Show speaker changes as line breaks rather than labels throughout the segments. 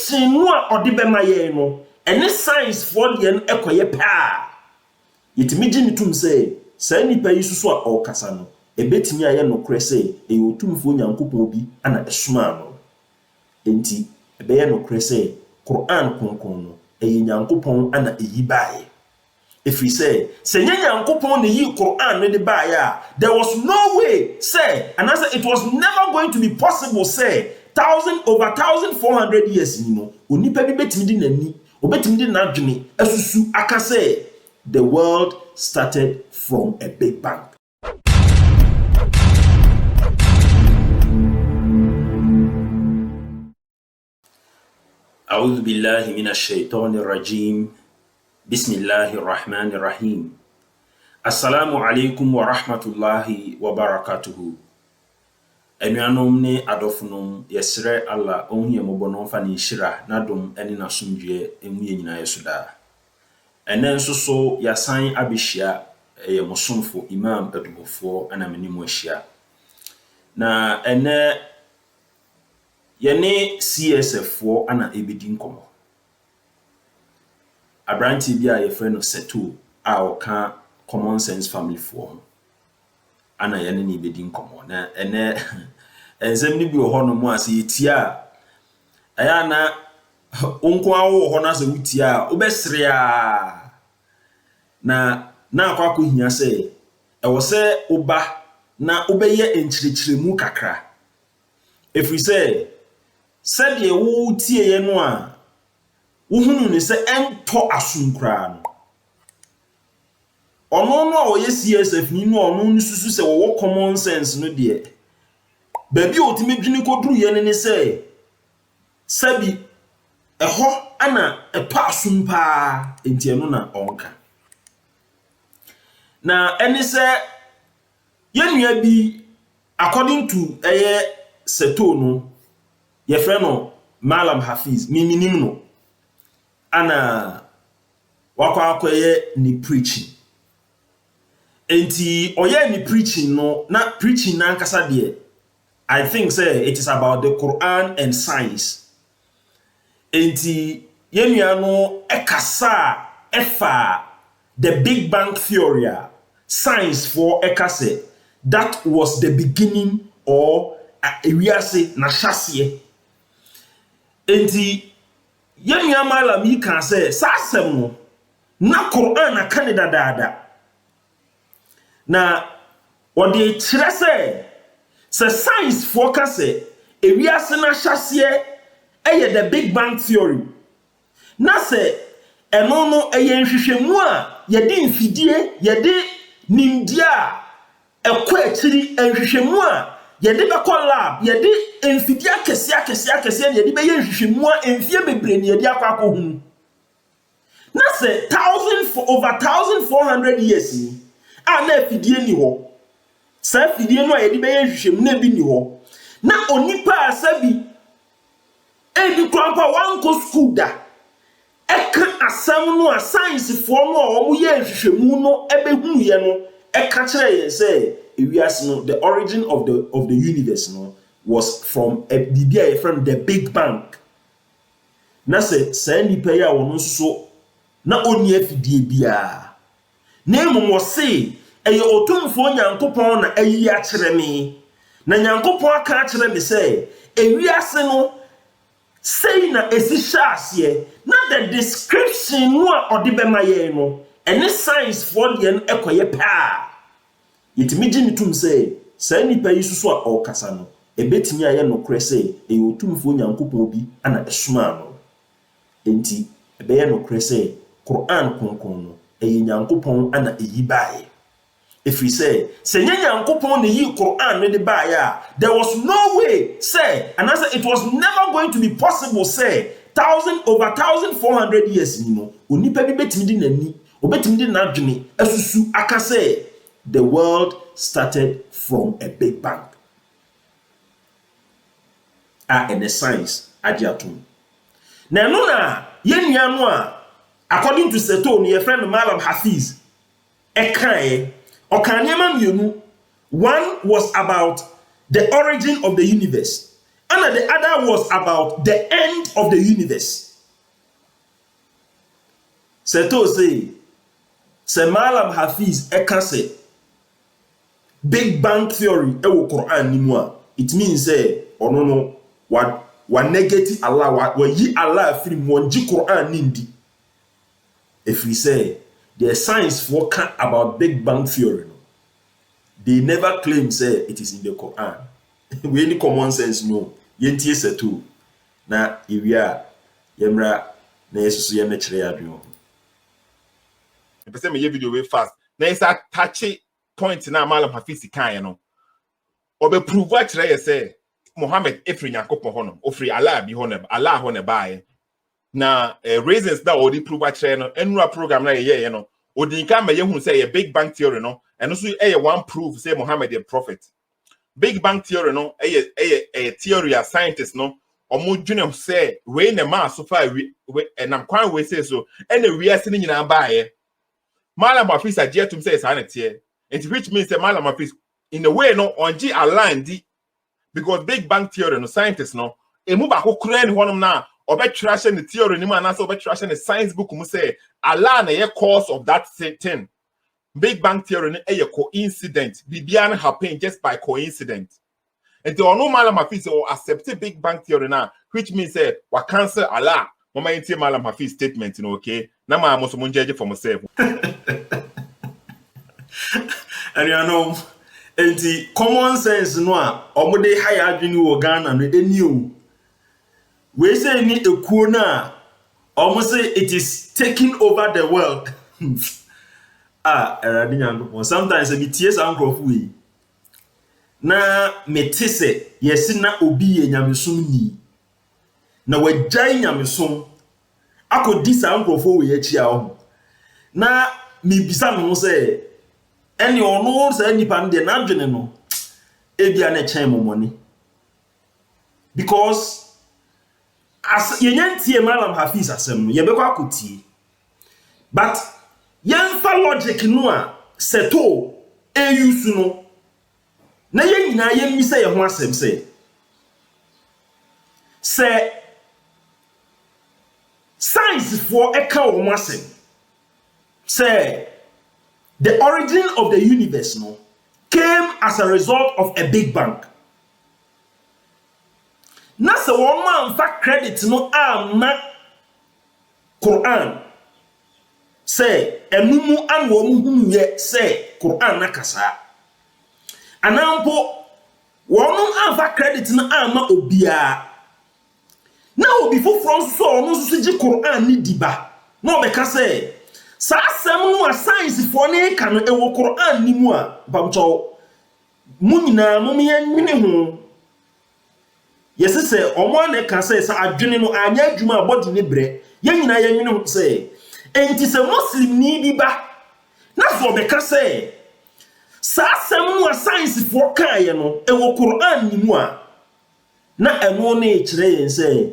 description no a odi be maye no ene science for de en ekoye pa yetimi gi nitum say nipa yi susu a okasa no ebetimi aye no kure say e otumfo nyankopon bi ana esuma no enti ebeye no kure say Quran konkon no eye nyankopon ana eyi bae if we say nyankopon ne yi Quran ne de bae there was no way say and I say it was never going to be possible say 1400 years you know onipa bi betimi di nani obetimi di nadwene asusu aka say the world started from a big bang. أعوذ بالله من الشيطان الرجيم بسم الله الرحمن الرحيم السلام عليكم ورحمة الله وبركاته Enuanom ne adofnom yesre Allah onhie mobono fa ne hira nadom ene nasomdwe emu ye nyina yesoda ene nso so yasan abehia ye mosomfo imam adubofo ana menimo ahia na ene yene CSF fo ana ebedi nkomo abranti bia ye frɛ no Seto a oka common sense family fo ana yene ni ebedi nkomo na ene enzem ni bi ho no mo ase yetia aya na onko awo ho na se wutia obesre a na akwa ko hia se ewo se oba na obeye enchirechiremu kakra if we say said ye wo tie ye no a wo hunu ni se ento asunkra no ono no a ye CSF ni no ono ni susu se wo common sense no de baby otimi dwini koduru ye ne se sabi eho ana epa asumpa enti eno na onka na eni se yenua bi according to Seto no ye frɛ no Malam Hafiz miminim no ana wakwakoye ni preaching enti oye ni preaching no na preaching na nkasa de I think say it is about the Quran and science enti yenua no ekasa efa the Big Bang theory science for ekase that was the beginning or ewiase na hyasie enti yenua Malam yi kan say sasem no na Quran na Canada dada na odi kire say science focus ewiase na hyasie the Big Bang theory na say eno no nhwehwemu a yede mfidie yede nimdia ekọ akiri nhwehwemu a yede bekọ lab yede mfidie akese yede be nhwehwemu a mfie bebre ne yede akọ hu na say over 1400 years ni a na afidie ni ho sa afidie no a yede be nhwehwemu na bi ni ho na onipa asabi ebi krampa wanko school da eka asam no a science for no a omo ye nhwehwemu no ebehunu ye no eka kire ye say ewiase no the origin of the universe no was from a bibia from the Big Bang na say nipa ya wono so na oni afidie bia na emu say eye otumfo nyankopon na ayi a kire me na nyankopon aka kire me say ewiase no say na esishasye na the description no a odi be maye no any science for the en ekoye pa yetimi gi nitum say nipa yi susu a okasa no ebetimi aye no kure say e otumfo nyankopon bi ana esuma no enti ebeye no kure say Quran konkon no eye nyankopon ana eyi bae if we say nyankopon ne yi Quran ne de bae there was no way say and I say it was never going to be possible say 1400 years you know onipa bi betimi di nani obetimi di nadwene asusu aka say the world started from a big bang and the science agiatum na no na yenua no a according to Seto no your friend Malam Hafiz ekan okanema mienu one was about the origin of the universe and the other was about the end of the universe. Seto say Malam Hafiz ekase Big Bang Theory ewo Quran ni mu a, it means say ono no wa negative Allah wa yi Allah afiri mu onji Quran ni ndi. If we say the science for about Big Bang Theory, they never claim say it is in the Quran. We any common sense no. Yentie setu na iwia yemra na yesusu ye mechire adwo.
Person me ye video way fast. Na is a touchy point na Malam Hafiz kan no. Obe prove what try say Muhammad efri Yakobon hono, ofri Allah bi hono, Allah hono bae. Na reasons that odi prove what try no enura program na ye no. Odi kan me ye hu say a Big Bang Theory no. And also one proof say Muhammad the prophet. Big Bang Theory no a theory of scientists no omo dwene say we na ma so far we and am kwan we say so and we are sitting in bae Malam Hafiz ajetum say sa na tie it which means that Malam Hafiz in a way no onji align di because Big Bang Theory no scientists no emu ba ko kura ni honum na obetwra hye ne theory ni ma na so obetwra hye ne science book mu say Allah na ye cause of that thing. Big Bang Theory is a coincidence. Bibian happened just by coincidence. And the no Malam Hafiz or accept Big Bang Theory now, which means we cancel Allah. Mama ain't Malam Hafiz statement, okay? Now I must judge for myself.
And you know, and the common sense no, omode higher adwini wo Ghana no eniu. We say ni ekuo na, almost say it is taking over the world. Sometimes I tears uncle we na metese yesi na obi ye nyamesum ni na wajai nyamesum akodi sa uncle we echi a na me bisa no say eni ono say nipa nde na adwene no ebia na chen momoni because as yenyantie Malam Hafiz asem no yebekwa akotie but Yanfa logic no a seto eyusu no na ye nyina ye mi say ye ho asem say science for eka wo mo asem say the origin of the universe no came as a result of a big bang. Na se wo man fa credit no ama Quran say enumu an wo mu ye say Quran na kasa anampo wonu anfa credit na ama obia na obi foforo so onu so gi Quran ni diba na obeka say sa asem no a science for ne ka no ewo Quran ni mu a bamcho munyina mum ye nwene ho yesi say omo na ka say sa adwene no anya adwuma body ne bre ye nyina ye nwene ho say enti se Muslim ni bi ba na so beka say sa asem no a science for kan ye no ewo Quran ni mu a na eno na e kire yen say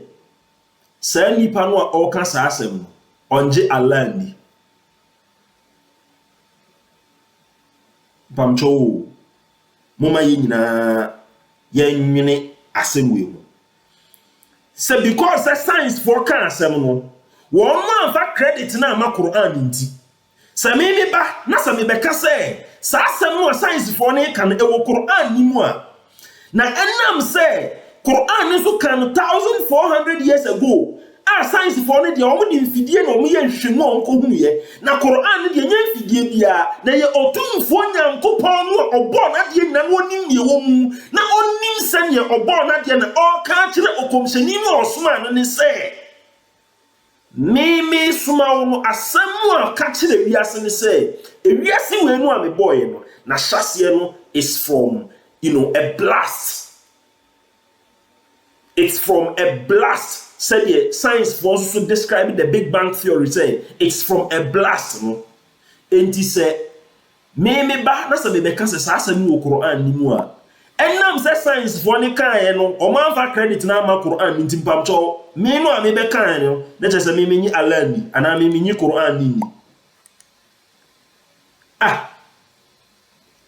sa nipa no a o ka sa asem no onje Allah ni bamcho moma ye nyina ye nwene asem we ho say because the science for kan asem no won man fa credit na ma Quran nti say me ba na say me beka say sa asem no science for ne kan e wo Quran ni mu a na enam say Quran so kan 1400 years ago science for ne de o mo di mfidie na o mo ye nhwemu o ko hunu ye na Quran de nya mfidie bia na ye otumfo nyankopon no obo na de na onim ye wo mu na onim sanye obo na de na o ka kire okomshani no osoma no ne say me suma wo asemu a ka kire wiase ne say ewiase we no a me boy no na hyase no is from a blast. It's from a blast. Said the science for also describe the Big Bang Theory. Say it's from a blast. No, and he said, "Me ba na se me beka se sa asem wo Quran ni mu a." Enam say science for ne kan no, o man fa credit na ma Quran ntim pamcho. Me no a me beka no, na che se me menyi Allah ni, ana me menyi Quran ni.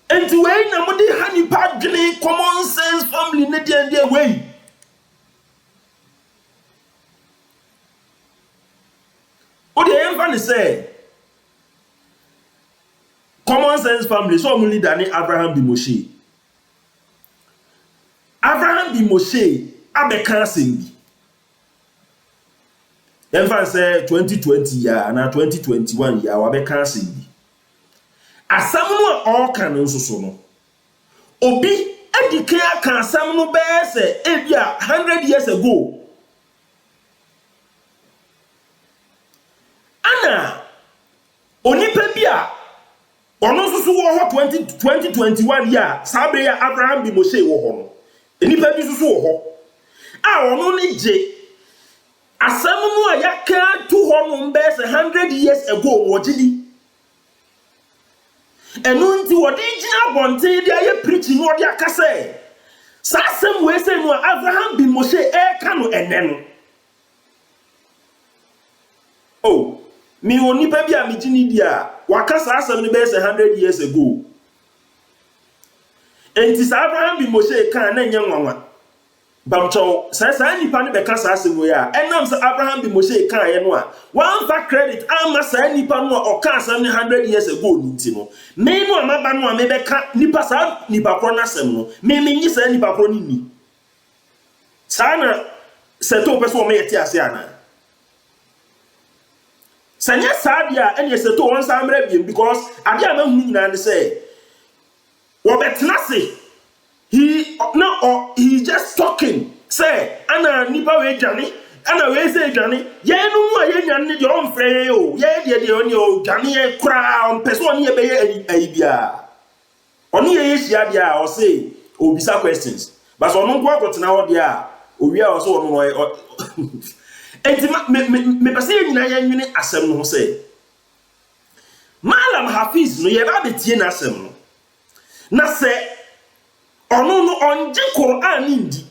And to way na mo dey hani padwene common sense family ne dey way. funny say Common Sense Family, so only than Abraham B. Moshe. Abraham B. Moshe, Abeka Simbi. Then say 2020 year and 2021 year, Abeka Simbi. As someone all can so no. Obi, Edicare can someone bear say, 100 years ago. Anna, Onipa Bia. Ono susu wo ho 2021 year sabre ya Abraham bi Moshe wo ho no enipa bi susu wo ho a ono ni je asam mu a yaka to ho no mbe 100 years ago wo gidi enu nti wo di gina bonte dia ye preaching wo dia ka say sa asem we say no Abraham bi Moshe e ka no ene no oh mi onipa bi a mi gini dia wakasa asem ni be 100 years ago enti sa Abraham bi Moshe kan na nya nwanwa bamcho sa nipa ne be kasa asem we a enam sa Abraham bi Moshe kan ye no a one for credit ama sa nipa no o kan asem ni 100 years ago ni nti no me no amaba no a me be ka nipa sa nipa kro na asem no me nyi sa nipa kro ni sa na se to pe so me yeti ase ana Sanya Sadia and yes to one Samre because Adia Mahuna say Wobetnasi he just talking say Anna Nipa we Johnny Anna we say Johnny ye no ye on frey o ye de on yo Johnny e kra on person ye be bia oni ye hia dia o say obisa questions but so no go to na ho dia o wi a so no enti me pese nyina ya nwene asem no say Malam Hafiz no ye ba betie na asem no na se ono no onje Quran ndi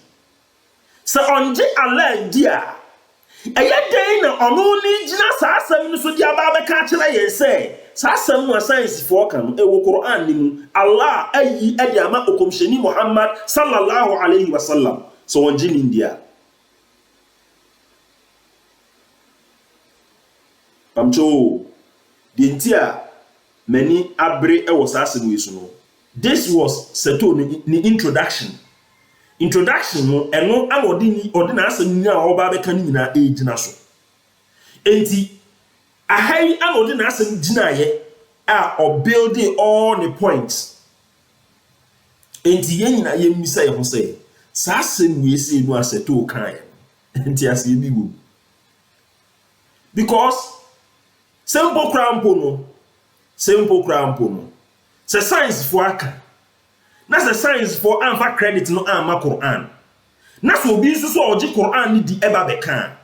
se onje Allah ndi a eye den na ono ni gina sa asem no so dia ba be ka kire ye say sa asem no science for kan e wo Quran ni mu Allah ayi ade ama okomsheni Muhammad sallallahu alaihi wasallam so onje ni ndia Pamcho dintia many abre e was asem we so no this was seto ni introduction no eno amodi ni ordinary asem ni a oba be kan nyina e gina so enti ahai amodi na asem gina ye a o building all the points enti ye nyina ye misa ye ho say sa asem we say no aseto kan enti ase bi wo because simple crampo no se science for aka na se science for anfa credit no ama Quran na so obi so oji Quran ni di eba beka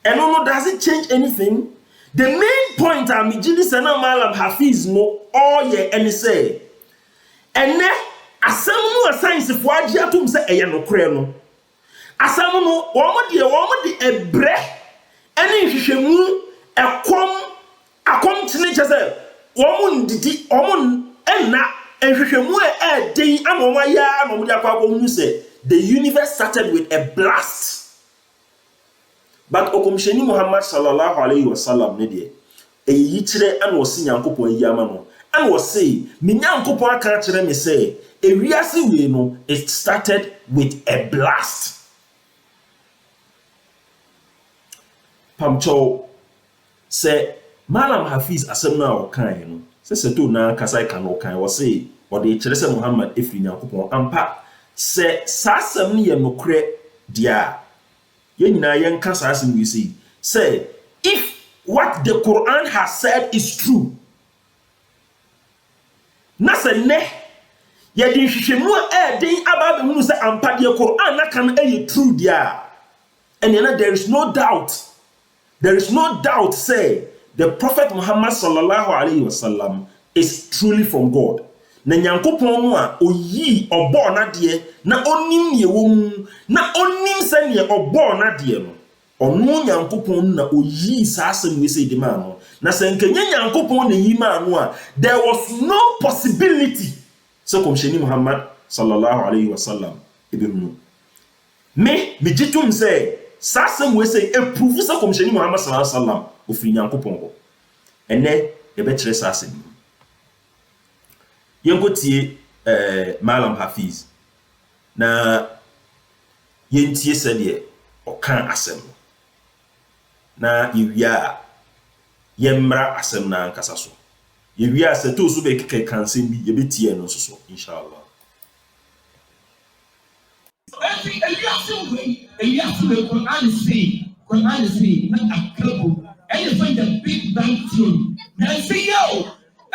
eno no does it change anything the main point am gidi se na Malam Hafiz no all ye any say ene asam no science for agi atum se eye no kure no asam no wo mo de ebre ene hwehwemu ekom akomtine chese womun didi omun enna ehwehwemu den amoma ya no mudi akwa ko say the universe started with a blast but okomsheni Muhammad sallallahu alaihi wasallam ne de eyi kire an wosi nyankopon yi ama no an wosi me nyankopon aka kire me say ewiase we no it started with a blast pamcho say Malam Hafiz asem na o kan no se seto na kasai kan o kan o say o de kire se Muhammad efri nyankopon ampa se sasem ne ye nokre dia ye nyina ye nka sasem we say if what the Quran has said is true na se ne ye din hwehwemu den aba be hunu se ampa de Quran na kan e true dia and there is no doubt say the Prophet Muhammad sallallahu alaihi wasallam is truly from God. Na nyankopon no a oyi obo na de na onim ye wom na onim se ne obo na de no. Ono nyankopon na oyi saasem we say de ma no. Na se nkenye nyankopon na yi ma no a there was no possibility. So komsheni Muhammad sallallahu alaihi wasallam ibenu. Me jitum say saasem we say e prove so komsheni Muhammad sallallahu alaihi wasallam ofri nyankopon ko ene ye betre sase yenkotie Malam Hafiz na yentie sede okan asem na yewia yemra asem na nkasa so yewia se to so be keke kansem bi ye betie no so inshallah.
Quran say, not a couple. And you find the Big Bang Theory. Now say, yo,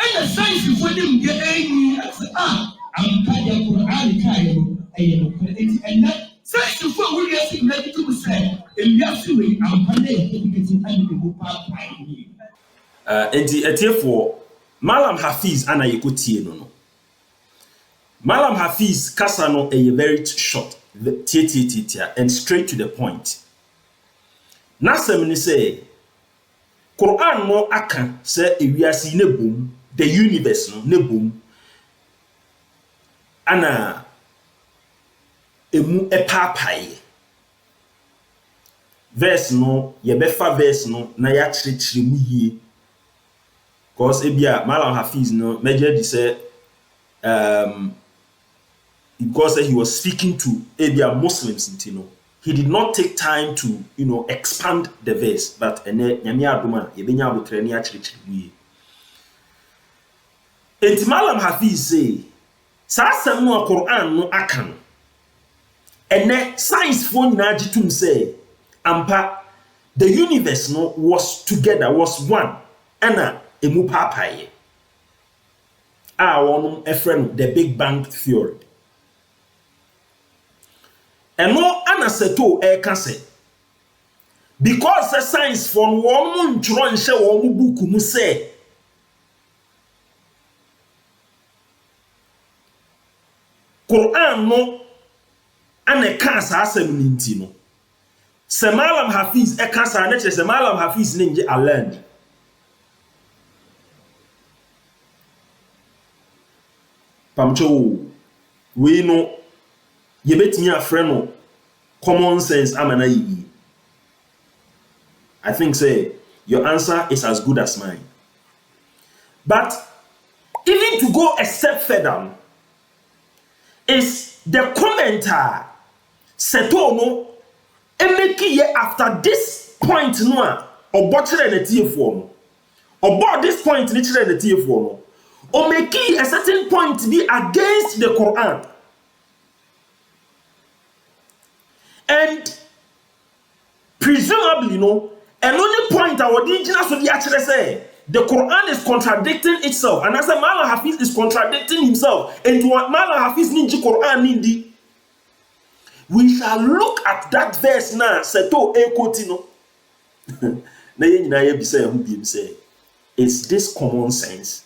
and the science for them get angry. I'm kind of Quran, and that science for we are seeing that to say, and we are seeing, I'm kind of getting angry.
Enti etiefo Malam Hafiz ana yekotie no. Malam Hafiz kasa no a very short, and straight to the point. Nasem ni say Quran no aka say ewiase ne bom, the universe no ne bom ana emu epapaye. Verse no yebefa verse no na ya kyerɛkyerɛ mu yie. Because ebia Malam Hafiz no major di say because he was speaking to ebia Muslims into no, he did not take time to expand the verse, but ene nyame adoma yebenya abotre ne akyerɛkyerɛ mu yie. Enti Malam Hafiz say sa asɛm no Quran no aka no ene science fo nyina gitum say ampa the universe no was together, was one, ana emu papaye wonum efrem the Big Bang Theory. Eno ana seto kase because the science for won ntro nhye won book mu say Quran no ana ka sa asem ninti no se Malam Hafiz ka sa na che se Malam Hafiz ne nje alani pamcho we no yebetimi afre no common sense amana yi. I think say your answer is as good as mine. But even to go a step further is the commenter seto no emeki ye after this point no a obotire na tiefo no obo this point ni kire na tiefo no o make a certain point to be against the Quran. And presumably, and only point our original so the actually say the Quran is contradicting itself, and as a Malam Hafiz is contradicting himself, and to what Malam Hafiz ninja Quran nindi, we shall look at that verse now. Seto ekotino. Na yenina ye bisa who be say, it's this common sense.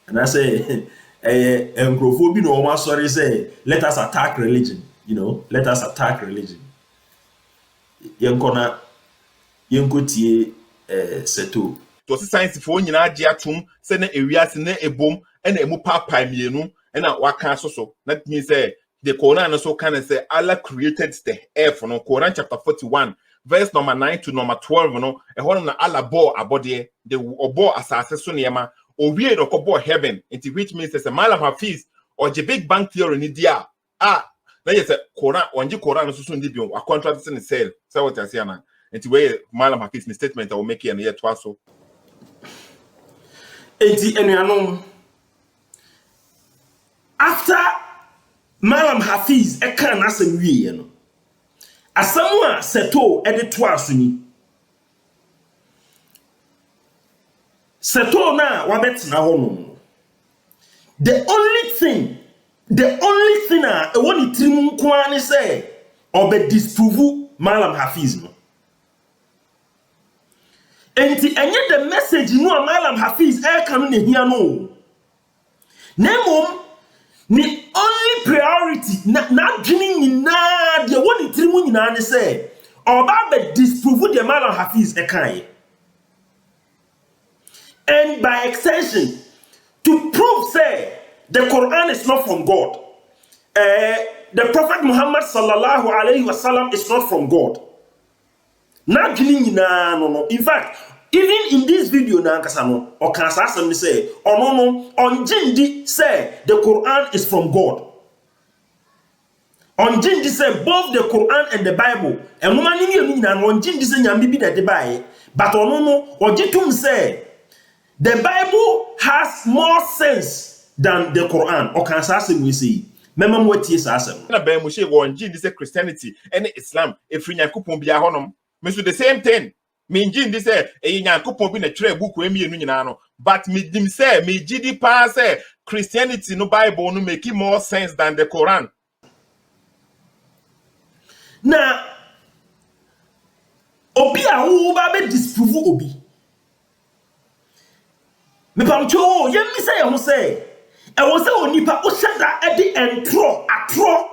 And I say, Nkrofobi no one sorry say, let us attack religion. Let us attack religion. Yenkona yenkotie seto.
To science for nyina age atum se na ewiase na ebom na emu papa mienu na waka so. That means say the Quran so can say Allah created the earth no. Quran chapter 41 verse number 9 to number 12 no. E hono na Allah bore abode the obo asase so niema owie no kobo heaven, into which means say Malam Hafiz or the Big Bang Theory ni dia na yes Quran onji Quran so ndi bi a contract in sale. So what I say na into where Malam Hafiz statement I will make here to also.
Enti enuanom after Malam Hafiz kan asem wie no asem a seto de to asuni seto na wabetna hono the only thing a woni trim nko ani say obe disprove Malam Hafiz no. Enti enye the message no a Malam Hafiz kan no hia no nemom ni only priority na dwini nyina de woni tirimu nyina ne say oba be disprove the Malam Hafiz kan. And by extension to prove say the Quran is not from God, the Prophet Muhammad sallallahu alaihi wasallam is not from God. Na dwini nyina no. In fact, even in this video na nkasa no o kan sa asem ni say ono no onjindi say the Quran is from God. Onjindi say both the Quran and the Bible enuma ni mi na onjindi say nyame bi na de bae, but ono no ojitum say the Bible has more sense than the Quran. O kan sa asem we say mema mo tie sa asem
na ba mu she onjindi say Christianity and Islam efri Nyankopon bia honom me so the same thing. Me njindi say e Nyankopon bi na twerɛ book we mienu nyina no, but me dim say me gidi pa say Christianity no Bible no make more sense than the Quran.
Na obi a wo ba be disprove obi me pamcho ye mi say ho say e wo say onipa o shada e di entro atro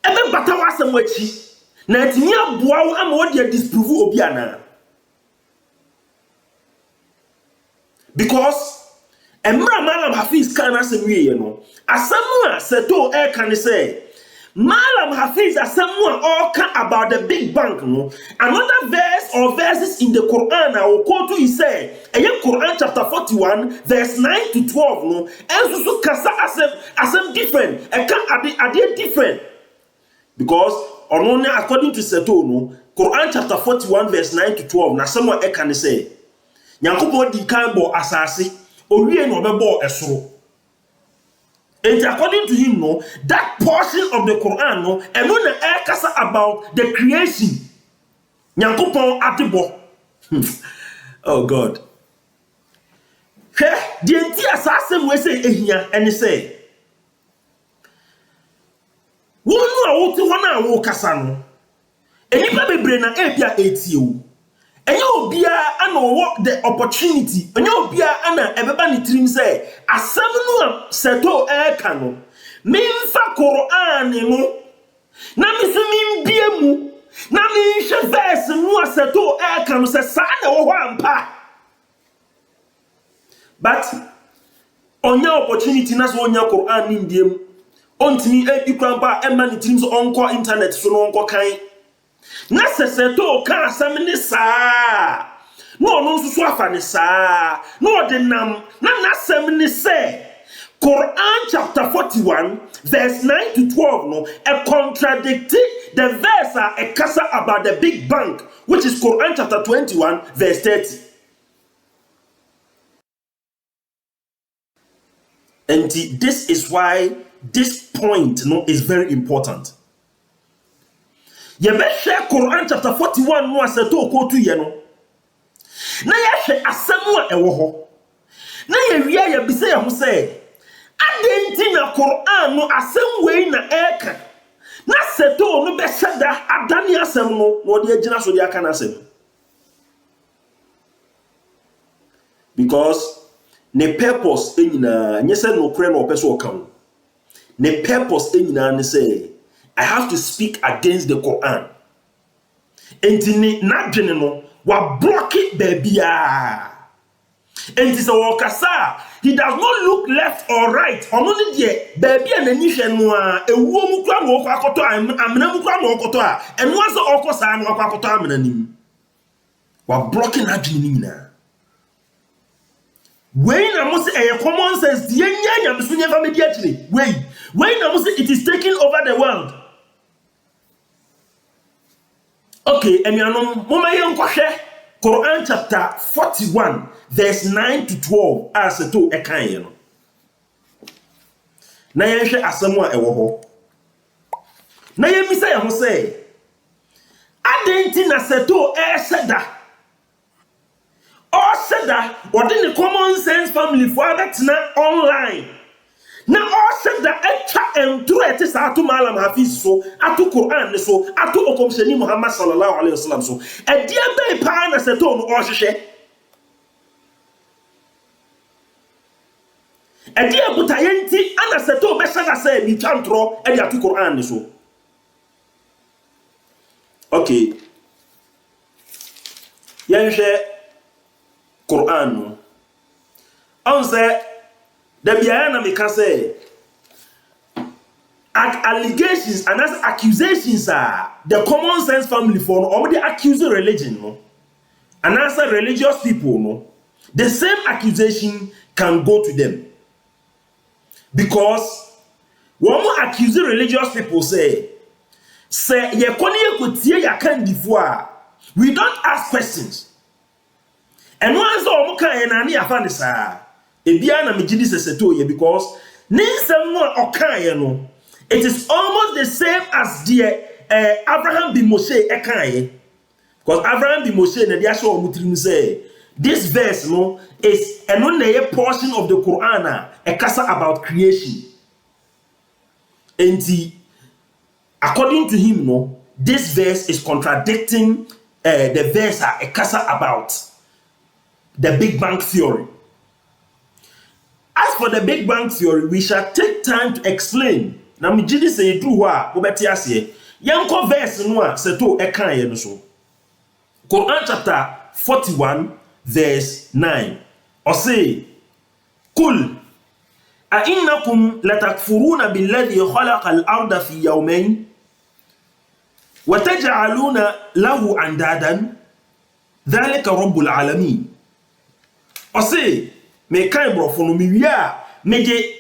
e be bata wasem wachi na etimi aboa wo ama wo de disprove obi ana, because emra Malam Hafiz kan asem wie no asem a seto e kan say Malam Hafiz asemu all can about the Big Bang no. Another verse or verses in the Quran I will quote you say Quran chapter 41 verse 9 to 12 no. And so kasa asem different. E can ade different. Because onona according to Seto no Quran chapter 41 verse 9 to 12 na someone e can say Nyankopon di kan bo asase owie no bebo esoro. And according to him, no, that portion of the Quran, no, and when the air kasa about the creation, Nyankopon atibo. Oh God. The entire assassin we say ehia and say, "Wonu a wotu wana a wo kasa no, enipa bebre na ebia etio." Enye obia ana wo the opportunity enye obia ana ebeba ni trim say asem no seto e ka no memfa Quran no na misumi mbie mu na mi hwe verse no seto e ka no se sa na wo ho ampa, but onya opportunity na so onya Quran ni ndiem ontimi e ikrampa e ma ni trim so onko internet so no onko kan na seseto ka asem ni saa no no nso so afa ni saa no de nam na asem ni say Quran chapter 41 verse 9 to 12 no e contradict the verse a kasa about the Big Bang, which is Quran chapter 21 verse 30. And this is why this point no is very important. Ye be share Quran chapter 41 no aseto kotu ye no na ye hwe asemu a ewo ho na ye wia ye bi say ho say adenti na Quran no asem wei na eka na seto no be shada adani asem no de agina so de aka na asem, because ne purpose enyina nyese no kure no opeso okan ne purpose enyina ne say I have to speak against the Quran. Enti na dwene no wa block it babia. Enti so wakasa he does not look left or right. Ono ne de babia na ni hwe no a ewuo mu kwa no akoto amena mu kwa no akoto a eno aso okosa no akoto amena nim. Wa blocking na dwene ni nyina. When I must say a common sense, the enya so never mediately. When I must say it is taking over the world. Okay, and you know, Mama Yankoshe, Quran chapter 41, verse 9 to 12, as a two ekayen. Nayanshe asamwa ewoho. Nayemisa ya say, Adenti na seto seda. Or seda, what in the common sense family for that's not online. Na all said that echa entro ete sa atu Malam Hafiz so atu Quran so atu okomsheni Muhammad sallallahu alaihi wasallam so e dia be pa na seto no o hwehwe e dia butayenti ana seto be shaga say bi chantro e dia atu Quran so. Okay, yenhwe Quran no on say the biana me can say allegations and as accusations are the common sense family for no the accusing religion no and answer religious people, no, the same accusation can go to them. Because when we accuse religious people, say we don't ask questions. And once the Omuka and Ani Afanisa, Ebiana Mijidi Setoye, because it is almost the same as the Abraham bin Moshe Ekaye. Because Abraham bin Moshe and the Yashua Mutrim say this verse no is a portion of the Quran a kasa about creation. And according to him, no, this verse is contradicting the verse a kasa about the Big Bang Theory. As for the Big Bang Theory, we shall take time to explain. Now, me jidi say do wa obeti ase. Yanko verse no a seto ekan ye no so. Quran chapter 41 verse 9. Or say, Kul أَإِنَّكُمْ لَتَكْفُرُونَ بِالَّذِي خَلَقَ الْأَرْضَ فِي يَوْمَيْنِ وَتَجْعَلُونَ لَهُ أَنْدَادًا ذَلِكَ رَبُّ الْعَالَمِينَ. Or say, me kai brofo no me wia me de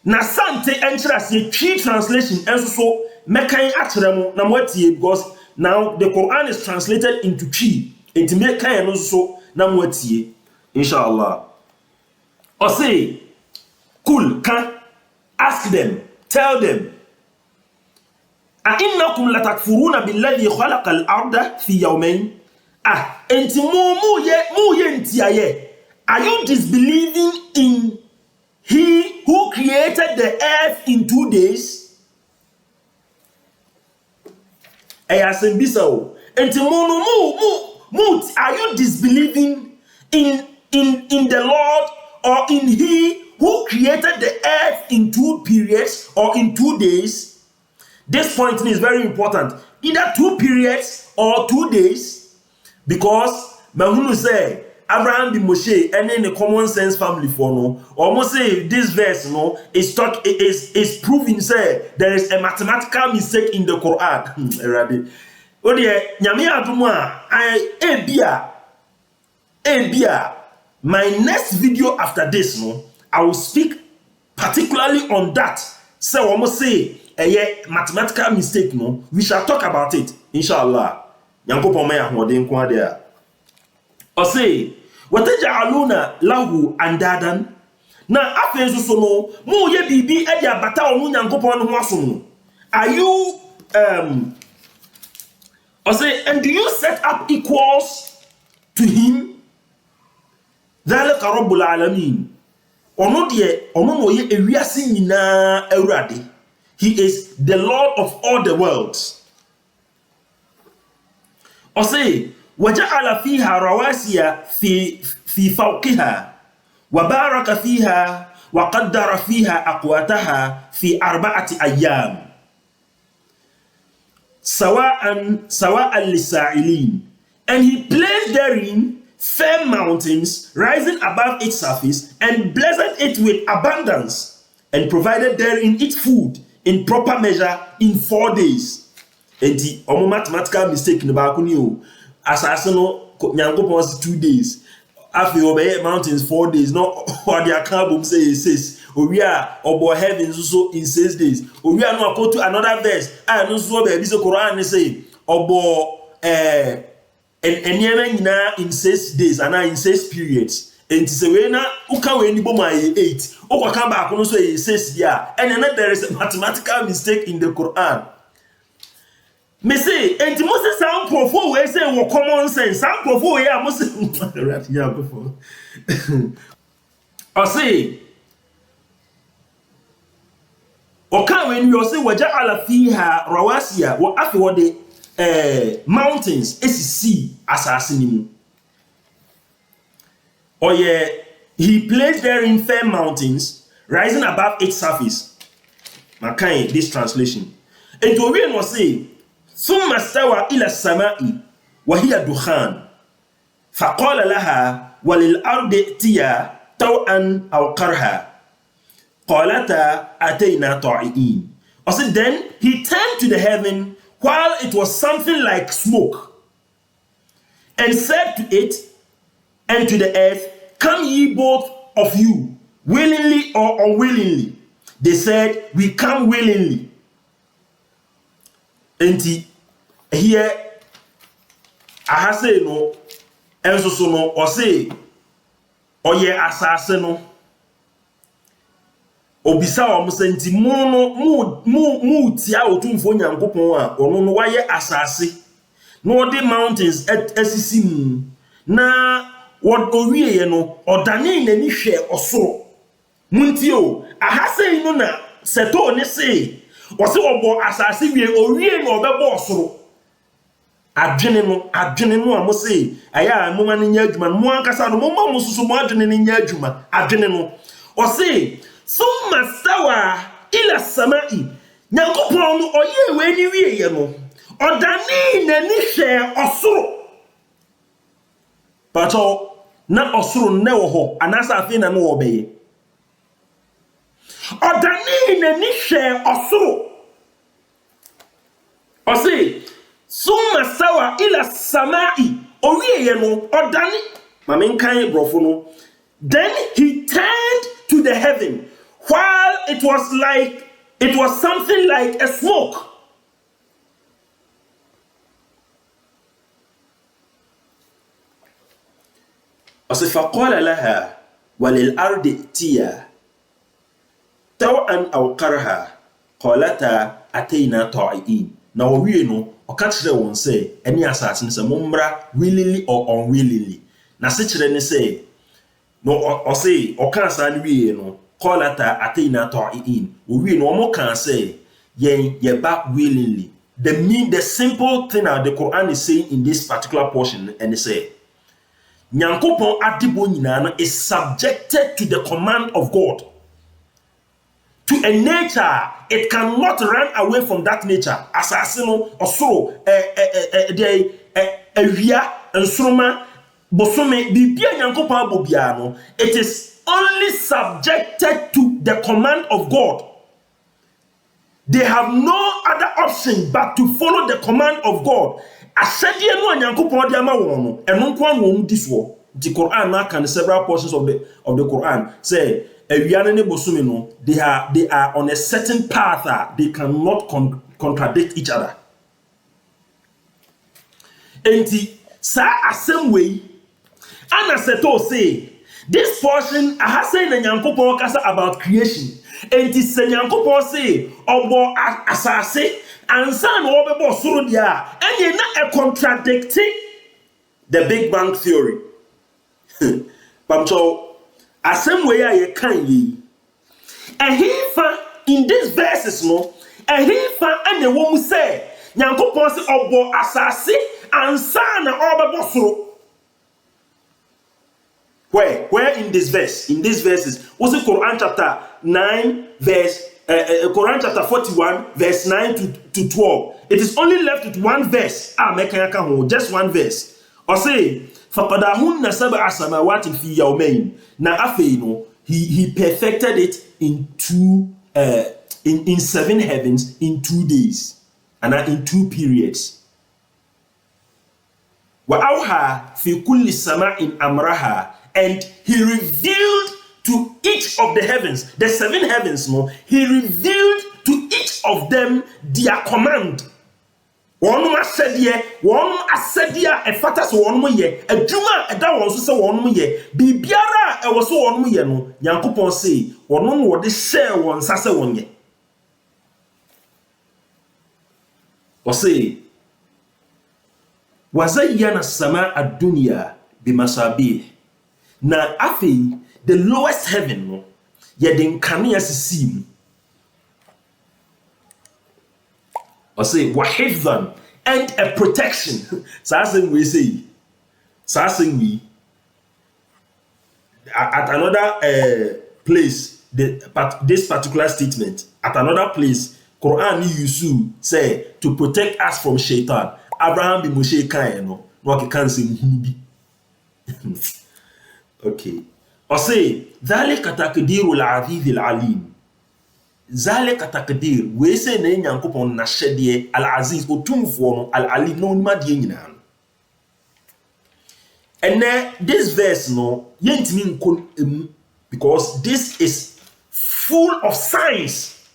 na sante enchira se twi translation enso so me kai akyere mo na mo atie, because now the Quran is translated into twi, enti me kai no so na mo atie inshallah. Or say, Kul kan, ask them, tell them, أَإِنَّكُمْ لَتَكْفُرُونَ بِالَّذِي خَلَقَ الْأَرْضَ فِي يَوْمَيْنِ. Enti mu ye ntiaye. Are you disbelieving in He who created the earth in 2 days? Enti mu are you disbelieving in the Lord or in He who created the earth in 2 periods or in 2 days? This point is very important. Either 2 periods or 2 days, because Mahunu say Abraham bin Moshe and in the common sense family for no, almost say this verse no is proving say there is a mathematical mistake in the Quran. My next video after this no, I will speak particularly on that. So almost say a mathematical mistake no, we shall talk about it inshallah. Yankopo me ahode nko ade. O say wataj'aluna lahu andadan. Na afenso so no mo ye bibi e dia bata o Nyankopon no ho asom no. Are you or say, and do you set up equals to him? ذَلَكَ رَبُّ الْعَالَمِينَ. Ono de ono no ye ewiase nyina awurade. He is the Lord of all the worlds. Or say, وَجَعَلَ فِيهَا رَوَاسِيَ فِي فَوْقِهَا وَبَارَكَ فِيهَا وَقَدَّرَ فِيهَا أَقْوَاتَهَا فِي 4 أيام سواء للسائلين. And he placed therein firm mountains rising above its surface, and blessed it with abundance, and provided therein its food in proper measure in 4 days. And the mathematical mistake in the balcony, assassino Nyankopon was 2 days. After obey mountains 4 days, no what the account say 6. We are obo heavens so in 6 days. We are no go to another verse. I no so be this Quran say obo nyina in 6 days and in 6 periods. And say we na uka we ni boma 8. O come back no so 6 dia. And then there is a mathematical mistake in the Quran. Me say, and Moses sound profo we say wo common sense. Sound profo we are Moses. I say, okay, when you say waja'ala fiha rawasiya wa afwa the mountains sea assassinimu. Or yeah, he placed there in firm mountains rising above its surface. Makai this translation. And to read was say ثم استوى إلى السماء وهي دخان فقال لها وللأرض ائتيا طوعا أو كرها قالتا أتينا طائعين. Also then he turned to the heaven while it was something like smoke, and said to it, and to the earth, come ye both of you, willingly or unwillingly? They said, we come willingly. And here, I say no, and so no, or say, or ye assassin no. Obisa wa musenti mu tia otumfo nyankopon a ono no waye asase na ode mountains asisi mu na owie ye no odane nani hwe osoro munti o ahase no na seto ne se wose obo asase wie owie no obebo osoro adwene no a mo se aya mo ma nya adwuma mo ankasa no mo ma mo susu mo adwene ne nya adwuma adwene no o se summa stawa ila samai nyankopon no oye we ni wie ye no odane nani hwe osoro pato na osoro ne wo ho anasa afi na no wo beye odane nani hwe osoro o se summa stawa ila samai owie ye no odane mamenkan brofo no then he turned to the heaven while it was something like a smoke. فقال لها وللأرض ائتيا طوعا أو كرها قالتا أتينا طائعين. Now we know or catch the one say any assassin say mumbra willingly or unwillingly. Na sichire ne say no or say or can say we no qalata atina ta'in we no more can say ye back willingly. The simple thing that the Quran is saying in this particular portion and it say Nyankopon adibo nyina is subjected to the command of God, to a nature it cannot run away from that nature. Asasino osoro ewia ensroma bosome bibia Nyankopon abobia no, it is only subjected to the command of God. They have no other option but to follow the command of God. Asadi no Nyankopon de ama won no eno nko an won diso. The Quran na can several portions of the Quran say ewiane ne bosome no they are on a certain path they cannot contradict each other. Enti sa asem way ana seto say this portion I say na Nyankopon kasa about creation. Enti se Nyankopon say obo asase ansa na obebo soro dia enye na contradicting the Big Bang theory. Pamcho asem way ye kan yi ehifa in these verses no ehifa ane wo mu say Nyankopon say obo asase ansa na obebo soro. Where in this verse? In these verses, was it Quran chapter 9 verse Quran chapter 41 verse 9 to 12. It is only left with one verse. Just one verse. Or say فَقَدَهُنَّ سَبْعَ سَمَاوَاتٍ فِي يَوْمَيْنِ. Now after he perfected it in in 7 heavens in 2 days and in 2 periods. وَأَوْحَى فِي كُلِّ سَمَاءٍ أَمْرَهَا. And he revealed to each of the heavens, the 7 heavens, he revealed to each of them their command. One asedia, efata so one mo ye, adwuma eda won so se one mo ye, bibiara e wo so one mo ye no, Nyankopon say, one no wo de share won sase won ye. O say, wazayyana as-samaa ad-dunya bimasabih. Na afi the lowest heaven no ye den kane asisi mu. Or say wahidhan and a protection. Something we say. Something we at another place this particular statement at another place Quran use say to protect us from shaitan. Abraham bi Moshe kan no can say bi. Okay. Or say, ذَلِكَ تَقْدِيرُ الْعَزِيزِ الْعَلِيمِ. ذَلِكَ تَقْدِير. We say na Nyankopon na hyɛdeɛ al-aziz otumfo no al-alim no nima die nyinaa. And then this verse no yentimi nkon emu because this is full of science.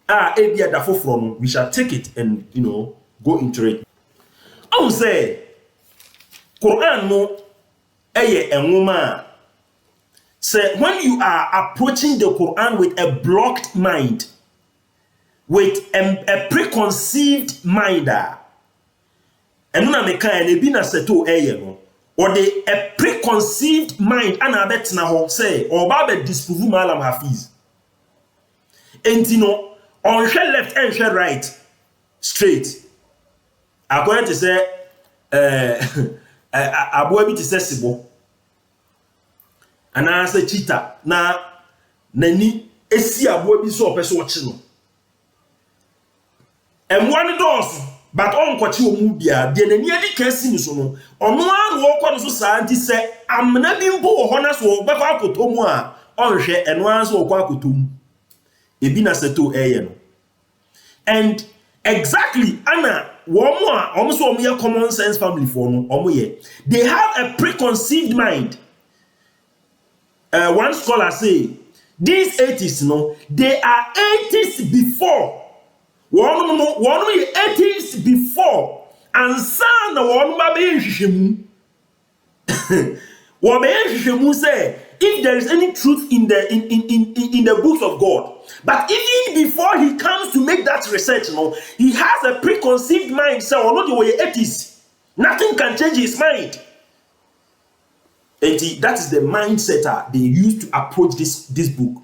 Ebia da foforo we shall take it and go into it. I will say Quran no eye enwoma. Say when you are approaching the Quran with a blocked mind, with a preconceived mind, and na meka na ebi na seto eye no, or a preconceived mind ana betina ho say or ba be disprove Malam Hafiz. Entino on share left and share right straight. According to say abo bi to say sibo. And I say cheetah na nani esi abo bi so opeso ochi no. And one doors but on kwachi omu bia de nani edi kasi ni so no. Ono an wo kwa no so sa anti say amna bi mbo wo ho na so be kwa akotomu a on hwe eno an so kwa akotomu. Ebi na seto eye no. And exactly ana womo a omo so omo ye common sense family for no omo ye. They have a preconceived mind. One scholar say these atheists they are atheists before one ye atheists before and son one ba be nhwehwemu wo be nhwehwemu say if there is any truth in the books of God, but even before he comes to make that research he has a preconceived mind. So not the way atheists, nothing can change his mind. And that is the mindset they use to approach this book.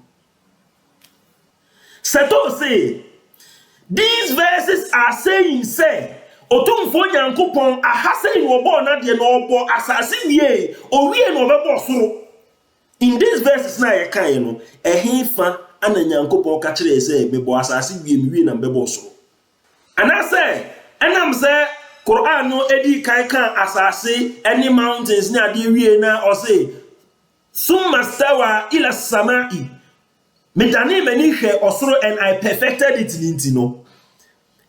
Seto say these verses are saying say otumfo nyankopon ahase ni obo na de no obo asase wie owie no obebo soro. In these verses na ye kan no ehefa ana nyankopon ka kire say bebo asase wie na bebo soro. Ana say enam say Quran no edi kan asase any mountains ni ade wie na o say summa stawa ila samai medani mani hwe osoro and I perfected it ninti no.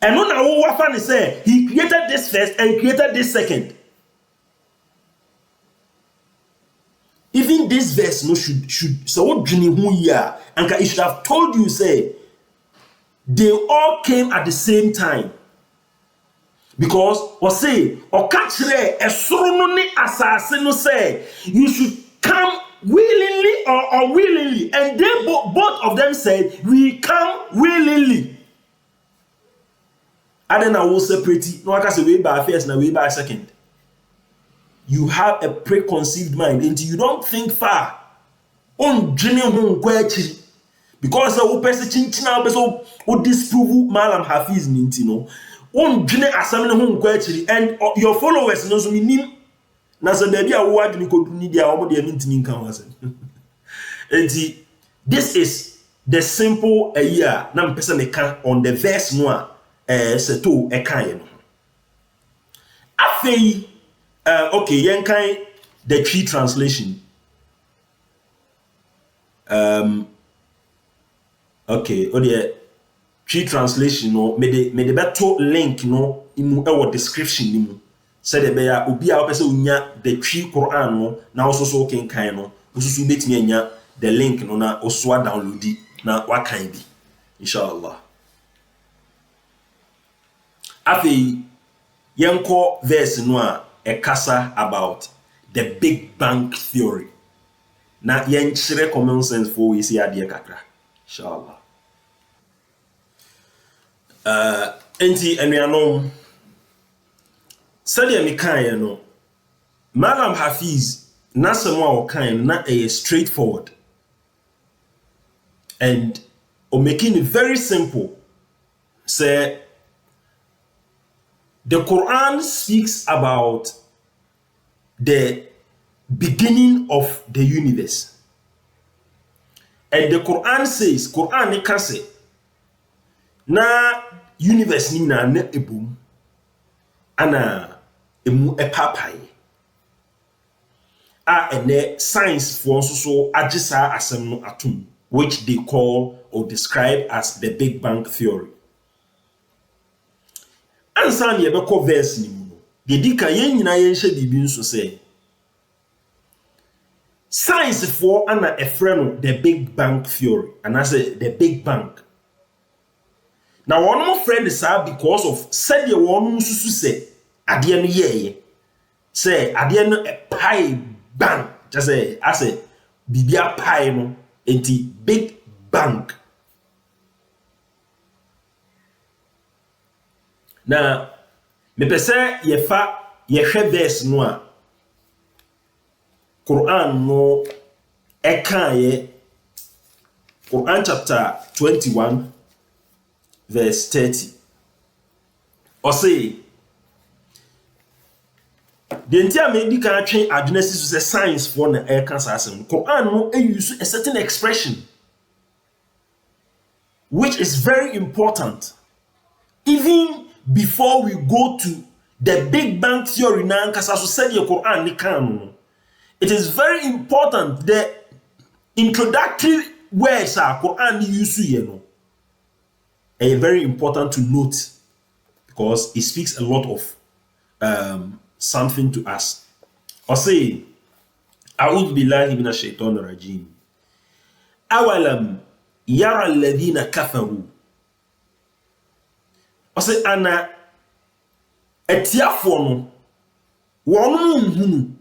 Eno na wo wafa ni say he created this first and created this second. Even this verse no should so what dwene hu ya anka it should have told you say they all came at the same time. Because or say or catch there esoro no ni asase no say you should come willingly or unwillingly, and they both of them said we come willingly. And then I will separate it. No, I can say way by first and way by second. You have a preconceived mind and you don't think far. On genuine question. Because the person chinchina beso o disprove Malam Hafiz ninti no. On jine asamene ho kwachiri and your followers no so minim na so da bia wo adwene koduni dia omo de mintimi nkan ho asem. Enti this is the simple year na mpesa meka on the verse no a seto e kan ye no. Afei okay yen kan the tree translation. Okay, ode tree translation no me de beto link no imu ewo description ni mu said the bear obi a opese unya the tree Quran no na so ken kan no osusu betimi anya the link no na oso download na wakan bi inshallah. Afei yenko verse no a ekasa about the Big Bang theory na yen chire common sense for we see ade kakra inshallah. Enti enuanom sadia mi kan no Malam Hafiz nasemo a o kan na straightforward and o making it very simple. Say the Quran speaks about the beginning of the universe, and the Quran says Quran can say na universe ni na ebum ana emu epapai ene science for so agisa asem no atom, which they call or describe as the Big Bang theory. Ansan ye beko verse ni mu no de dika yen nyina yen hye bibi nso say science for ana a friend the Big Bang theory, and I say the Big Bang. Now one more friend is because of said you one susu say at the end year say at the end a pie bang just say I say bibia pie no enti Big Bang. Now me pese ye fa ye hwe verse no a Quran no ekaye Quran chapter 21 verse 30 or say the entire medical train adjunesis is a science for the air cancer Quran no use a certain expression which is very important even before we go to the Big Bang theory now because as said your Quran ni kan. It is very important the introductory words are Quran use you know. Very important to note because it speaks a lot of something to us. Or say, A'udhu billahi minash shaitanir rajim. Awalam yara alladhina kafaru. Or say, ana etiafo no wonu nhunu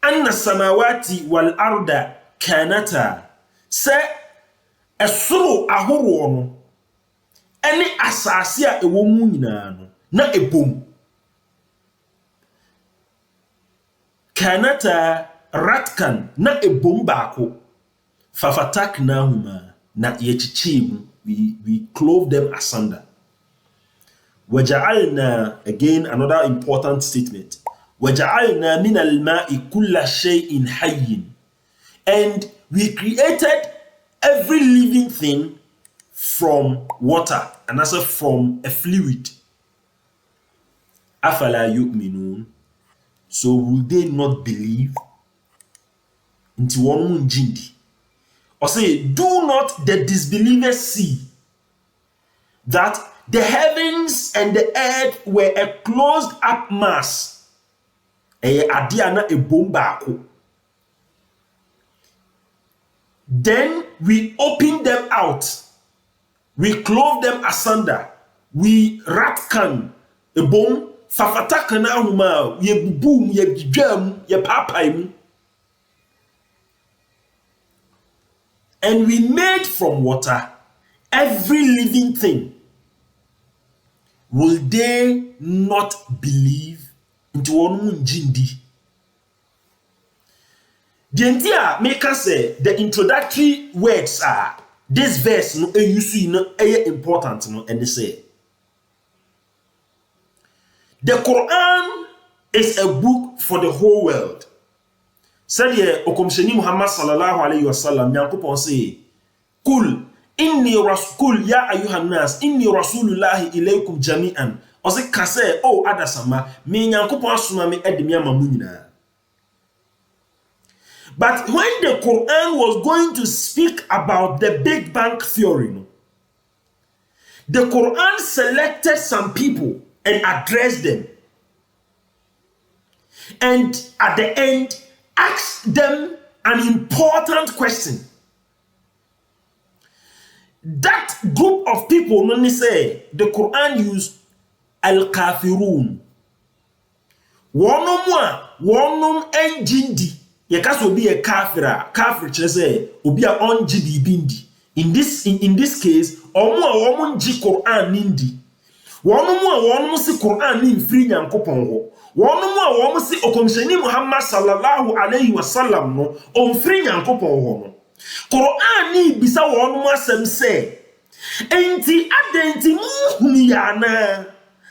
anna samawati wal arda kanata se esoro ahoro no ene asase a ewo mu nyina no na ebom kanata ratkan na ebom baako fafataknahuma na yechichim we clove them asunder waja'alna again another important statement waja'alna min al-ma'i kulla shay'in hayyin and we created every living thing from water and also from a fluid. Afala yu'minun. So will they not believe? Into one jindi. Or say, do not the disbelievers see that the heavens and the earth were a closed up mass. Adiana e bombako. Then we opened them out. We clove them asunder. We ratkan a bone. Fafatakana huma ye boom ye jam ye papaim. And we made from water every living thing. Will they not believe into one jindi? The entire make us say the introductory words are this verse no use no important no and they say the Quran is a book for the whole world. Said ye okomsheni Muhammad sallallahu alayhi wasallam yankopon say kul inni rasul ya ayuhan nas inni rasulullahi ilaykum jami'an ose kase o adasama me yankopon asoma me edemi amamu nyina. But when the Quran was going to speak about the Big Bang theory, the Quran selected some people and addressed them. And at the end, asked them an important question. That group of people, when they say, the Quran used al-kafirun. One enjindi. Yekas will be a kafir chese obi a onji bibindi. In this case, omo ji Quran nindi. Wono si Quran ni mfiri nyankopon ho. Wono si okomsheni Muhammad sallallahu alayhi wasallam no omfiri nyankopon ho no. Quran ni bisa wono asem se enti adenti muhuni yana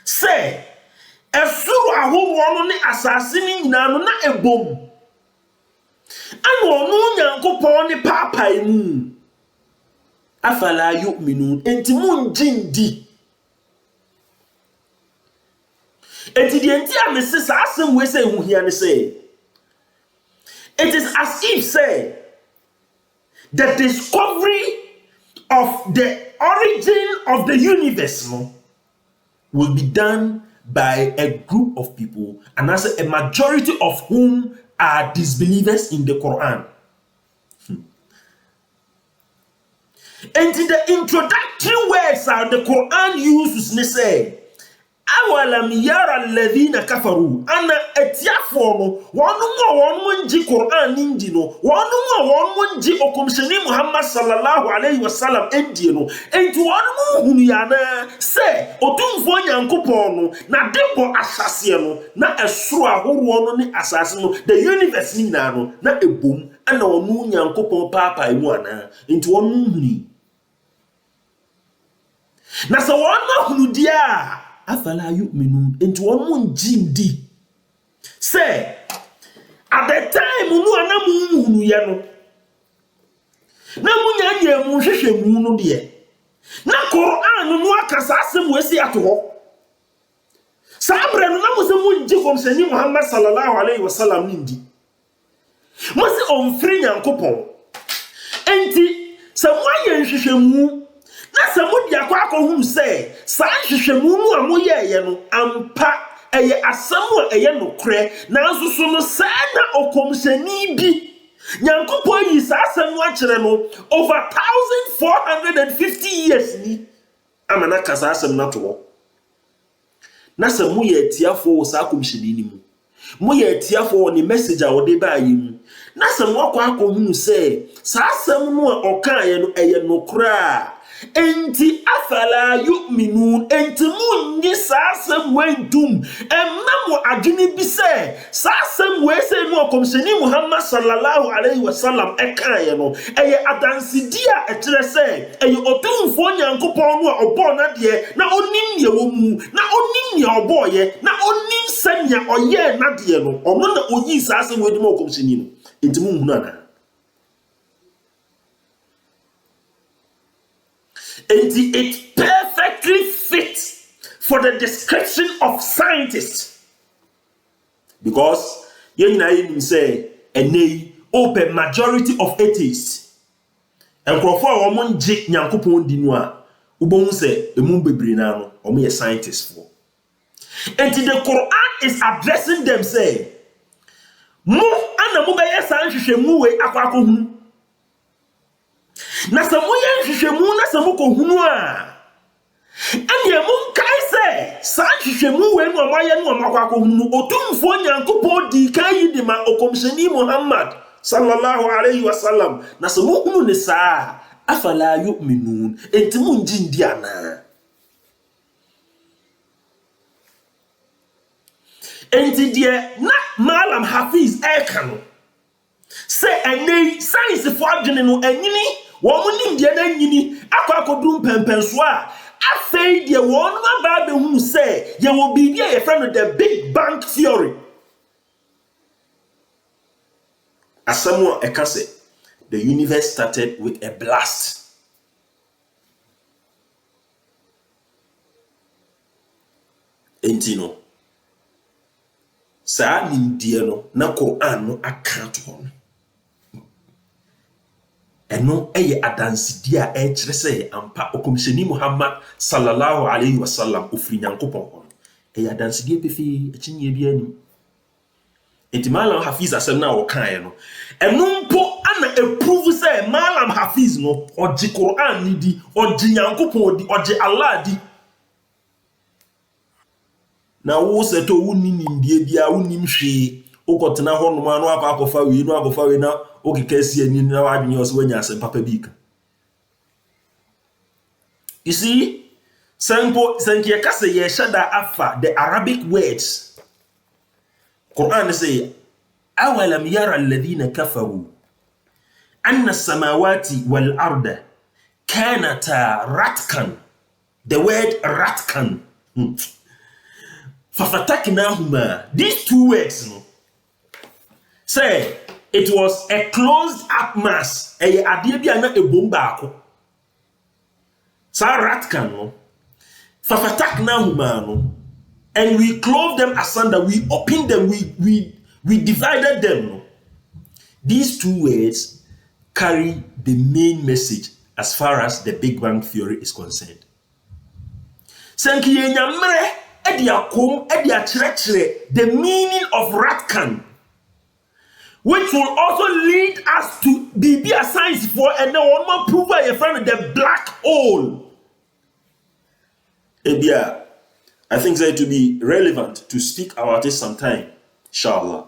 se esuru ahoro no ne asase ni nyina no na ebom. Ano no nyankopon ne papai mu afala yu'minun enti munjindi enti di enti amese sa asem we say hu hia ne say it is as if say the discovery of the origin of the universe will be done by a group of people and as a majority of whom are disbelievers in the Quran. And the introductory words are the Quran uses ne say, awalam yara alladhina kafaru ana etiafo no wonu nji Quran ndi no wonu nji okomsheni Muhammad sallallahu alaihi wasallam ndi no enti wonu hunu ya na se otumfo nyankopon no na debo asase no na esoro ahoro no ne asase no the universe ni na no na ebom ana wonu nyankopon papa emu ana enti wonu hunu na se wonu hunu dia afala yu'minun into one jindi say at the time nu anamu hunu ye no na munya mu hwehwe mu no de na Quran nu akasa asem wesi ato ho sabre no na musemu nji komseni Muhammad sallallahu alaihi wasallam ndi musi onfiri nyankopon enti se moye hwehwe mu na samudi akwa hunu say sa hwehwemu mu amoye no ampa eye asamu eye nokre na nsusu no sa na okomseni bi nyankopon yi sa asamu akere no over 1450 years ni amana kasa asam na to na samu ye tiafo sa komseni ni mu mo ye tiafo ni message a wode ba yi mu na samu akwa hunu say sa asamu no okan ye no eye nokra enti afala yu'minun enti munni sasem wentum emamo adwene bi se sasem we se no komseni Muhammad sallallahu alaihi wasallam ekaye no eye adansidia etere se eye otumfo nyankopon no obo na de na onim ne wo mu na onim ne oboye na onim sanya oye na de no ono na oyi sasem we dum komseni no enti munhunu ana and it perfectly fits for the description of scientists. Because you say a open majority of atheists and crofo woman jik nyankopon di no a ubon say emu bebre na no omo ye scientists for. And the Quran is addressing them say mo ana mo be ye san hwehwemu we akwakohu na samoye hwehwemu na samoko hunu a anye mun kai se sa hwehwemu we no maye no makwako hunu otumfo nyankopon di kai di ma okomsheni Muhammad sallallahu alaihi wasallam na samu hunu ne sa afala yu'minun entimu njindi ana enti die na Malam Hafiz ekano se enei science for adwene no anyini won nim de na nyini akwakodum pempenso a afei de won ma ba be hu se ye wo bibia ye friend the Big Bang theory asamo ekase the universe started with a blast entino sa nim de no na Quran no aka to no eno eye adansidia e kire se ampa okomsheni Muhammad sallallahu alaihi wasallam ofri nyankopon eye adansidia pefi akinye bia ni enti Malam Hafiz asem na o kan no eno mpo ana approve se Malam Hafiz no oji Quran ni di oji nyankopon di oji Allah di na wo se to wuni nimdie bia wuni mhwe okotena ho no ma no akofa we na okikasi ani na wadwene oso wanya asem papa bika. You see, sankie kase ye shada afa the Arabic words. Quran say awalam yara alladhina kafaru anna as-samawati wal arda kanata ratkan. The word ratkan. Fafataknahuma. These two words no say it was a closed up mass. Eye ade bia na ebom baako. Sa ratkan no. Fafataknahuma no. And we clove them asunder, we opened them, we divided them. No? These two words carry the main message as far as the Big Bang theory is concerned. Sanki the meaning of ratkan. which will also lead us to be a science for, and then one more prove a friend the black hole. Ebia, I think that to be relevant to speak about it sometime, inshallah.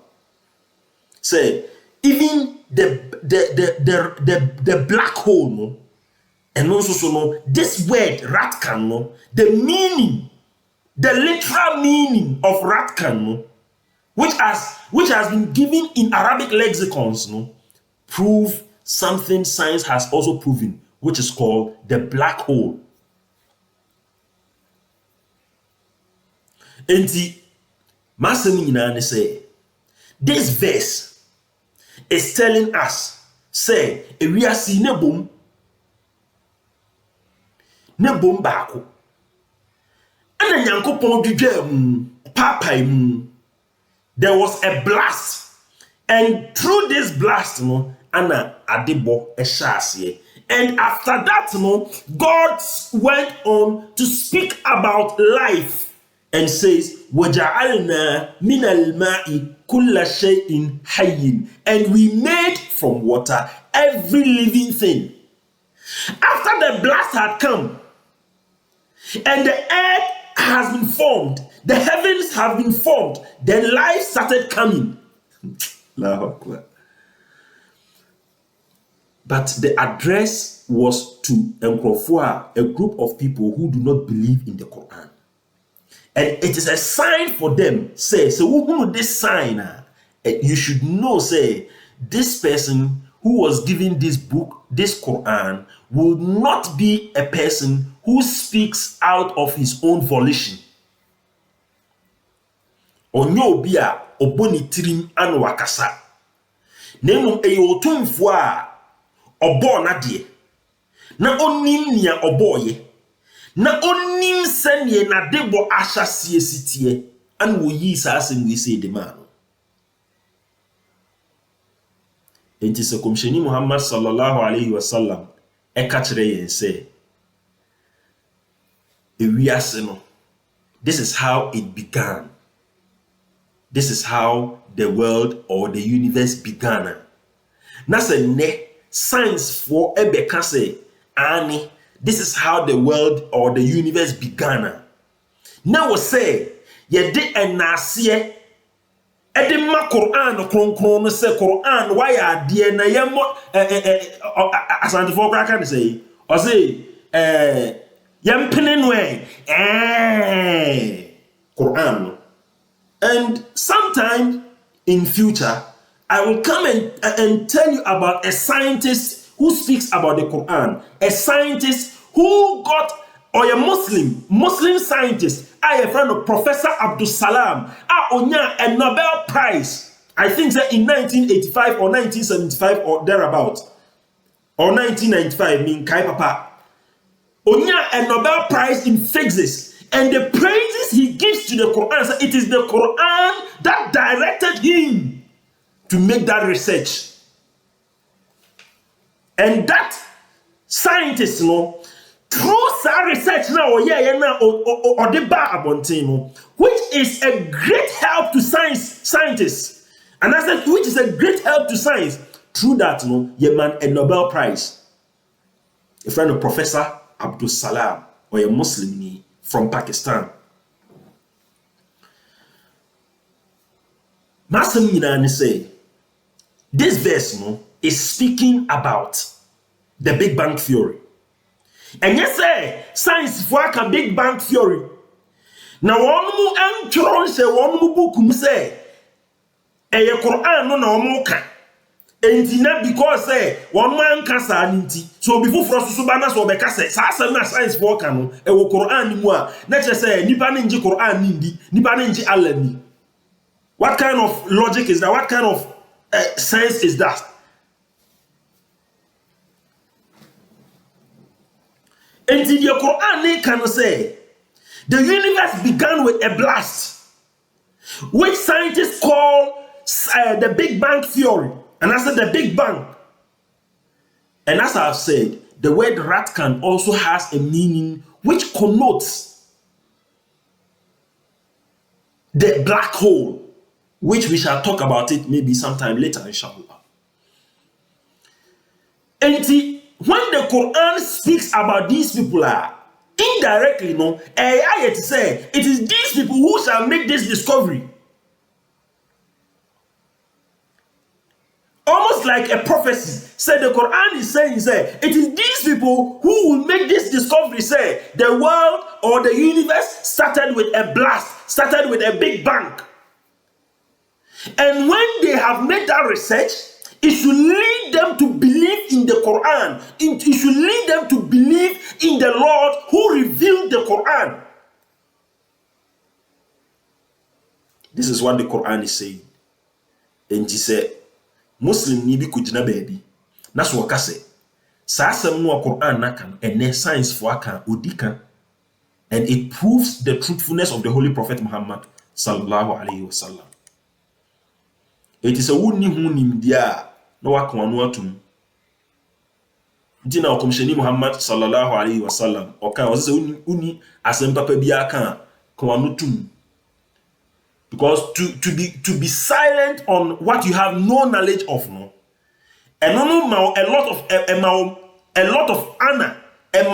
Say, even the black hole, no, and also so no, this word ratkan, no, the meaning, the literal meaning of ratkan, no, which has been given in Arabic lexicons, no, prove something science has also proven, which is called the black hole. Enti, Masemi Nane say, this verse is telling us, say, we are seeing ne boom bako. And then Yankopon dwedwe papa mu. There was a blast, and through this blast, no, Anna Adebo Eshasiye. And after that, no, God went on to speak about life and says, وَجَعَلْنَا مِنَ الْمَاءِ كُلَّ شَيْءٍ حَيٍّ, and we made from water every living thing. After the blast had come, and the earth has been formed, the heavens have been formed, then life started coming. But the address was to Nkrofua, a group of people who do not believe in the Quran. And it is a sign for them, say, so who know this sign? You should know, say, this person who was given this book, this Quran, will not be a person who speaks out of his own volition. Onyo bia oboni tirim anu wakasa. Nemu eyotumfo a obo na de. Na onim nia oboye. Na onim sanye na debo ashasie sitie. An wo yi sa asem we say de man. Enti se komsheni Muhammad sallallahu alaihi wasallam e ka kire yen say, ewiase no, this is how it began. This is how the world or the universe began. Na se ne science for ebeka say ani, this is how the world or the universe began. Now we say ye de enasiye ede ma Quran kronkron no say Quran why ade na ye mo asante for kra kan say o say yempene no Quran. And sometime in future, I will come and tell you about a scientist who speaks about the Quran. A scientist who got, or a Muslim scientist, a friend of Professor Abdul Salam, onya a Nobel Prize. I think that in 1985 or 1975 or thereabout, or 1995, mean Kai Papa. Onya a Nobel Prize in physics. And the praises he gives to the Quran, so it is the Quran that directed him to make that research. And that scientist, through that research now, which is a great help to scientists. And I said, which is a great help to science. Through that, man a Nobel Prize. A friend of Professor Abdul Salam, or a Muslim from Pakistan. Masem Yinani say, this verse is speaking about the Big Bang Theory. And yes, science for a Big Bang Theory. Now, one mu entron say one mu book say, e Quran no na omuka. Entina because one man kasa ninti. So before frost so bana so be kasa sa na science for kan e wo Quran mu a na che say nipa na nji Quran ndi nipa na nji Allah ni. What kind of logic is that? What kind of sense is that? And the Quran can say the universe began with a blast, which scientists call the Big Bang Theory. And I said the Big Bang. And as I've said, the word Ratkan also has a meaning which connotes the black hole, which we shall talk about it maybe sometime later, inshallah. And when the Quran speaks about these people, indirectly, no, it say it is these people who shall make this discovery. Almost like a prophecy. Say the Quran is saying, say, it is these people who will make this discovery. Say the world or the universe started with a blast, started with a big bang. And when they have made that research, it should lead them to believe in the Quran. It should lead them to believe in the Lord who revealed the Quran. This is what the Quran is saying. And he said, Muslim ni bi kujina baby. Na so waka say, sa asem no Quran na kan, and science for aka odika. And it proves the truthfulness of the Holy Prophet Muhammad sallallahu alaihi wasallam. It is a wuni hunim dia na waka wanu atum. Dina okomsheni Muhammad sallallahu alaihi wasallam. Oka o say uni asem papa bi aka kwanu tum. Because to be silent on what you have no knowledge of, no, and a lot of honor, and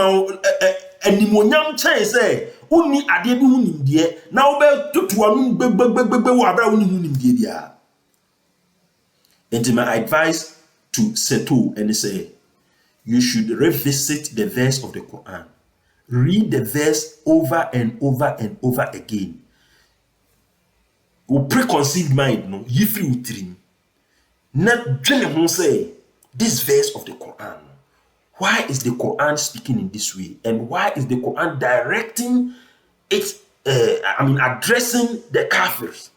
nimonyam chance say uni ade bi hunim die na wo be tutu anu gbegbegbegbe wo abra uni hunim die dia. And my advice to Seto and say, you should revisit the verse of the Quran, read the verse over and over and over again. O preconceived mind, no, yifri utrim. Not generally say this verse of the Quran. Why is the Quran speaking in this way? And why is the Quran directing it, addressing the kafirs?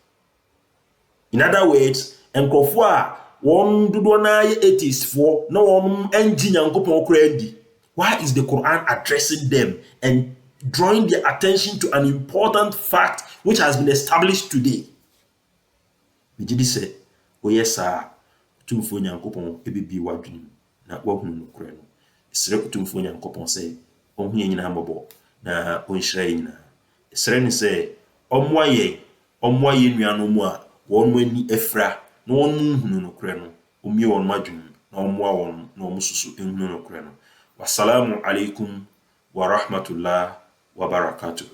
In other words, and kofwa, one do na atheist for no one engine and go. Why is the Quran addressing them and drawing their attention to an important fact which has been established today? Mijidi say, oh yes, sir, tumfo nyankopon ebebi wadwin na wahunu nokure no. Esre tumfo nyankopon say, ohun yen nyina mbobo na onhira yen nyina. Esre ni say, omwaye nuano mu a won ani efra na won hunu nokure no. Omie won madwin na omwa won na omususu ehunu nokure no. Wassalamu alaikum wa rahmatullah wa barakatuh.